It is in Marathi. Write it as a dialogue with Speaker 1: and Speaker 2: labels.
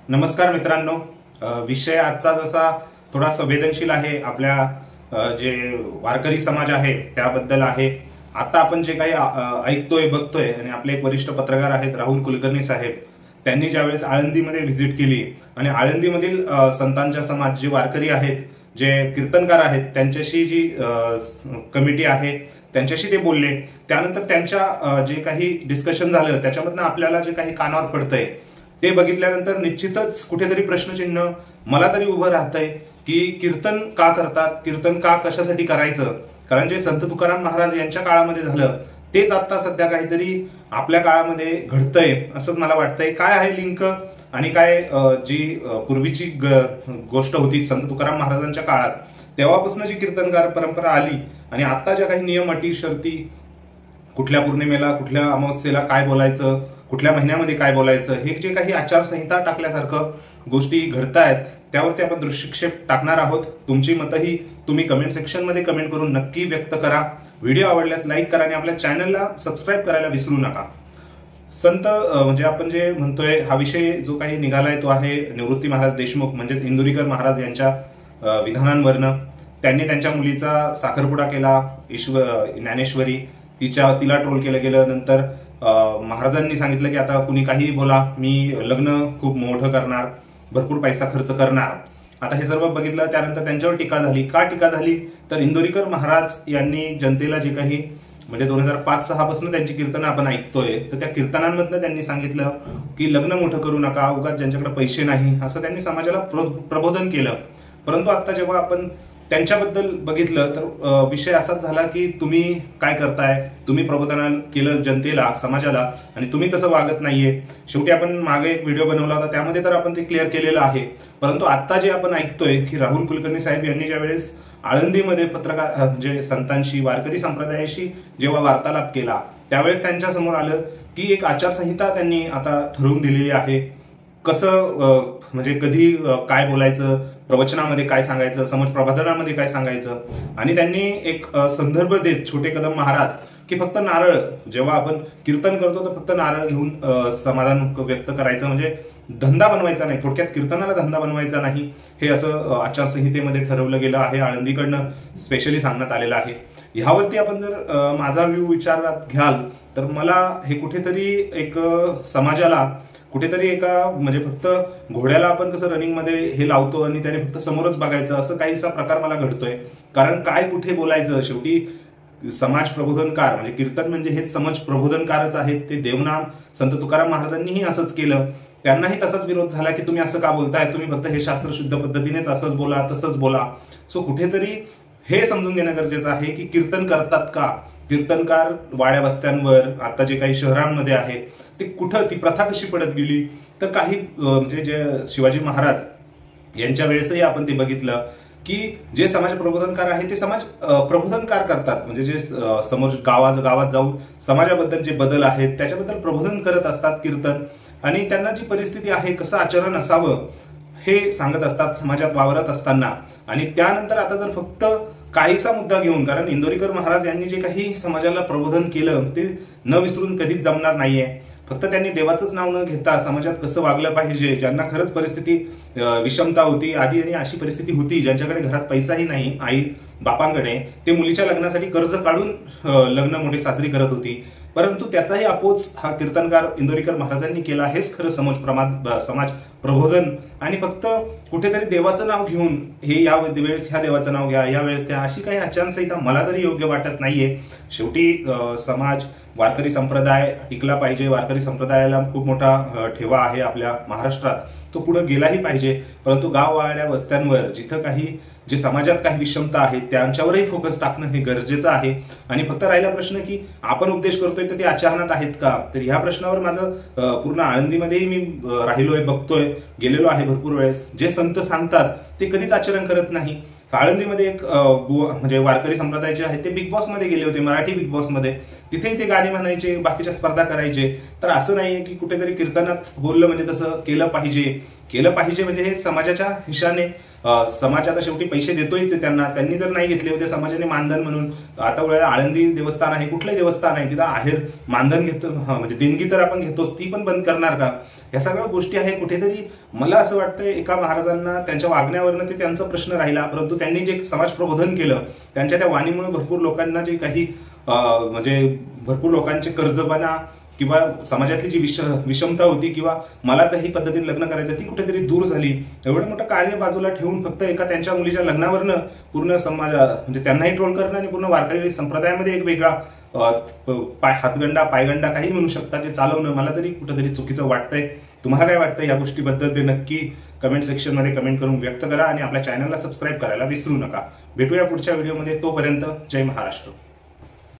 Speaker 1: नमस्कार मित्रांनो, विषय आजचा जसा थोडा संवेदनशील आहे. आपल्या जे वारकरी समाज आहे त्याबद्दल आहे. आता आपण जे काही ऐकतोय बघतोय आणि आपले एक वरिष्ठ पत्रकार आहेत राहुल कुलकर्णी साहेब, त्यांनी ज्यावेळेस आळंदीमध्ये व्हिजिट केली आणि आळंदीमधील संतांच्या समाज जे वारकरी आहेत, जे कीर्तनकार आहेत, त्यांच्याशी जी कमिटी आहे त्यांच्याशी ते बोलले. त्यानंतर त्यांच्या जे काही डिस्कशन झालं त्याच्यामधनं आपल्याला जे काही कानावर पडतंय ते बघितल्यानंतर निश्चितच कुठेतरी प्रश्नचिन्ह मला तरी उभं राहतंय की कीर्तन का करतात, कीर्तन का कशासाठी करायचं. कारण जे संत तुकाराम महाराज यांच्या काळामध्ये झालं तेच आता सध्या काहीतरी आपल्या काळामध्ये घडतंय असंच मला वाटतंय. काय आहे लिंक आणि काय जी पूर्वीची गोष्ट होती संत तुकाराम महाराजांच्या काळात, तेव्हापासून जी कीर्तनकार परंपरा आली आणि आता ज्या काही नियम अटी शर्ती, कुठल्या पौर्णिमेला कुठल्या अमावस्येला काय बोलायचं, कुठल्या महिन्यामध्ये काय बोलायचं, हे जे काही आचारसंहिता टाकल्यासारखं गोष्टी घडतायत त्यावरती आपण दृष्टिक्षेप टाकणार आहोत. तुमची मतही तुम्ही कमेंट सेक्शन मध्ये कमेंट करून नक्की व्यक्त करा. व्हिडिओ आवडल्यास लाईक करा आणि आपल्या चॅनलला सबस्क्राईब करायला विसरू नका. संत म्हणजे आपण जे म्हणतोय हा विषय जो काही निघालाय तो आहे निवृत्ती महाराज देशमुख म्हणजेच इंदुरीकर महाराज यांच्या विधानांवरनं. त्यांनी त्यांच्या मुलीचा साखरपुडा केला, ज्ञानेश्वरी, तिला ट्रोल केलं गेलं. नंतर महाराजांनी सांगितलं की आता कुणी काही बोला, मी लग्न खूप मोठं करणार, भरपूर पैसा खर्च करणार. आता हे सर्व बघितलं त्यानंतर त्यांच्यावर टीका झाली. का टीका झाली तर इंदुरीकर महाराज यांनी जनतेला जे काही म्हणजे 2005-06 पासून त्यांची कीर्तनं आपण ऐकतोय, तर त्या कीर्तनांमधनं त्यांनी सांगितलं की लग्न मोठं करू नका, उगाच ज्यांच्याकडे पैसे नाही, असं त्यांनी समाजाला प्रबोधन केलं. परंतु आता जेव्हा आपण त्यांच्याबद्दल बघितलं तर विषय असाच झाला की तुम्ही काय करताय, तुम्ही प्रबोधन केलं जनतेला, समाजाला, आणि तुम्ही तसं वागत नाहीये. शेवटी आपण मागे एक व्हिडिओ बनवला होता त्यामध्ये तर आपण ते क्लिअर केलेलं आहे. परंतु आता जे आपण ऐकतोय की राहुल कुलकर्णी साहेब यांनी ज्यावेळेस आळंदीमध्ये पत्रकार म्हणजे संतांशी, वारकरी संप्रदायाशी जेव्हा वार्तालाप केला त्यावेळेस त्यांच्या समोर आलं की एक आचारसंहिता त्यांनी आता ठरवून दिलेली आहे. कसं म्हणजे कधी काय बोलायचं, प्रवचनामध्ये काय सांगायचं, समाज प्रबोधनामध्ये काय सांगायचं. आणि त्यांनी एक संदर्भ देत छोटे कदम महाराज की फक्त नारळ, जेव्हा आपण कीर्तन करतो तर फक्त नारळ घेऊन समाधान व्यक्त करायचं, म्हणजे धंदा बनवायचा नाही, थोडक्यात कीर्तनाला धंदा बनवायचा नाही, हे असं आचारसंहितेमध्ये ठरवलं गेलं आहे. आळंदीकडनं स्पेशली सांगण्यात आलेलं आहे. ह्यावरती आपण जर माझा व्ह्यू विचारात घ्याल तर मला हे कुठेतरी एक समाजाला कुठेतरी एका म्हणजे फक्त घोड्याला आपण कसं रनिंग मध्ये हे लावतो आणि त्याने फक्त समोरच बघायचं असं काहीसा प्रकार मला घडतोय. कारण काय कुठे बोलायचं, शेवटी समाज प्रबोधनकार म्हणजे कीर्तन म्हणजे हे समाज प्रबोधनकारच आहेत. ते देवनाम संत तुकाराम महाराजांनीही असंच केलं. त्यांनाही तसाच विरोध झाला की तुम्ही असं का बोलताय, तुम्ही फक्त हे शास्त्रशुद्ध पद्धतीनेच असंच बोला, तसंच बोला. सो कुठेतरी हे समजून घेणं गरजेचं आहे की कीर्तन करतात का, कीर्तनकार वाड्या वस्त्यांवर आता जे काही शहरांमध्ये आहे ते कुठं ती प्रथा कशी पडत गेली. तर काही म्हणजे जे शिवाजी महाराज यांच्या वेळेसही आपण ते बघितलं की जे समाज प्रबोधनकार आहे ते समाज प्रबोधनकार करतात, म्हणजे जे समोर गावात जाऊन समाजाबद्दल जे बदल आहेत त्याच्याबद्दल प्रबोधन करत असतात कीर्तन. आणि त्यांना जी परिस्थिती आहे, कसं आचरण असावं हे सांगत असतात समाजात वावरत असताना. आणि त्यानंतर आता जर फक्त काहीसा मुद्दा घेऊन, कारण इंदोरीकर महाराज यांनी जे काही समाजाला प्रबोधन केलं ते न विसरून कधीच जमणार नाहीये. फक्त त्यांनी देवाचंच नाव न घेता समाजात कसं वागलं पाहिजे, ज्यांना खरंच परिस्थिती विषमता होती आधी आणि अशी परिस्थिती होती ज्यांच्याकडे घरात पैसाही नाही, आई बापांकडे, ते मुलीच्या लग्नासाठी कर्ज काढून लग्न मोठी साजरी करत होती. परंतु त्याचाही अपोज हा कीर्तनकार इंदोरीकर महाराजांनी केला. हेच खरं समाज प्रबोधन. आणि फक्त कुठेतरी देवाचं नाव घेऊन हे या वेळेस ह्या देवाचं नाव घ्या, या वेळेस त्या, अशी काही आचारसंहिता मला तरी योग्य वाटत नाहीये. शेवटी समाज, वारकरी संप्रदाय टिकला पाहिजे. वारकरी संप्रदायाला खूप मोठा ठेवा आहे आपल्या महाराष्ट्रात, तो पुढे गेलाही पाहिजे. परंतु गाववाड्या वस्त्यांवर जिथं काही जे समाजात काही विषमता आहेत त्यांच्यावरही फोकस टाकणं हे गरजेचं आहे. आणि फक्त राहिला प्रश्न की आपण उपदेश करतोय तर ते आचरणात आहेत का, तर ह्या प्रश्नावर माझं पूर्ण आळंदीमध्येही मी राहिलोय, बघतोय, गेलेलो आहे भरपूर वेळेस. जे संत सांगतात ते कधीच आचरण करत नाही. आळंदीमध्ये एक म्हणजे वारकरी संप्रदायाचे आहेत ते बिग बॉस मध्ये गेले होते, मराठी बिग बॉस मध्ये. तिथेही ते गाणी म्हणायचे, बाकीच्या स्पर्धा करायचे. तर असं नाहीये की कुठेतरी कीर्तनात बोललं म्हणजे तसं केलं पाहिजे. केलं पाहिजे. म्हणजे हे समाजाच्या हिशाने, समाज आता शेवटी पैसे देतोयच त्यांना, त्यांनी जर नाही घेतले होते समाजाने मानधन म्हणून, आता वेळेला आळंदी देवस्थान आहे, कुठलंही देवस्थान आहे, तिथं आहेर मानधन घेतो, म्हणजे देणगी तर आपण घेतोच, ती पण बंद करणार का? या सगळ्या गोष्टी आहे. कुठेतरी मला असं वाटतंय एका महाराजांना त्यांच्या वागण्यावरनं ते त्यांचा प्रश्न राहिला, परंतु त्यांनी जे समाज प्रबोधन केलं, त्यांच्या त्या वाणीमुळे भरपूर लोकांना जे काही म्हणजे भरपूर लोकांचे कर्जबाना किंवा समाजातली जी विषमता होती, किंवा मला तर ही पद्धतीने लग्न करायचं, ती कुठेतरी दूर झाली. एवढं मोठं कार्य बाजूला ठेवून फक्त एका त्यांच्या मुलीच्या लग्नावरनं पूर्ण समाज म्हणजे त्यांनाही ट्रोल करणं आणि पूर्ण वारकरी संप्रदायामध्ये एक वेगळा हातगंडा पायगंडा काही म्हणू शकता ते चालवणं मला तरी कुठेतरी चुकीचं वाटतंय. तुम्हाला काय वाटतं या गोष्टीबद्दल ते नक्की कमेंट सेक्शनमध्ये कमेंट करून व्यक्त करा आणि आपल्या चॅनलला सबस्क्राईब करायला विसरू नका. भेटूया पुढच्या व्हिडिओमध्ये. तोपर्यंत जय महाराष्ट्र.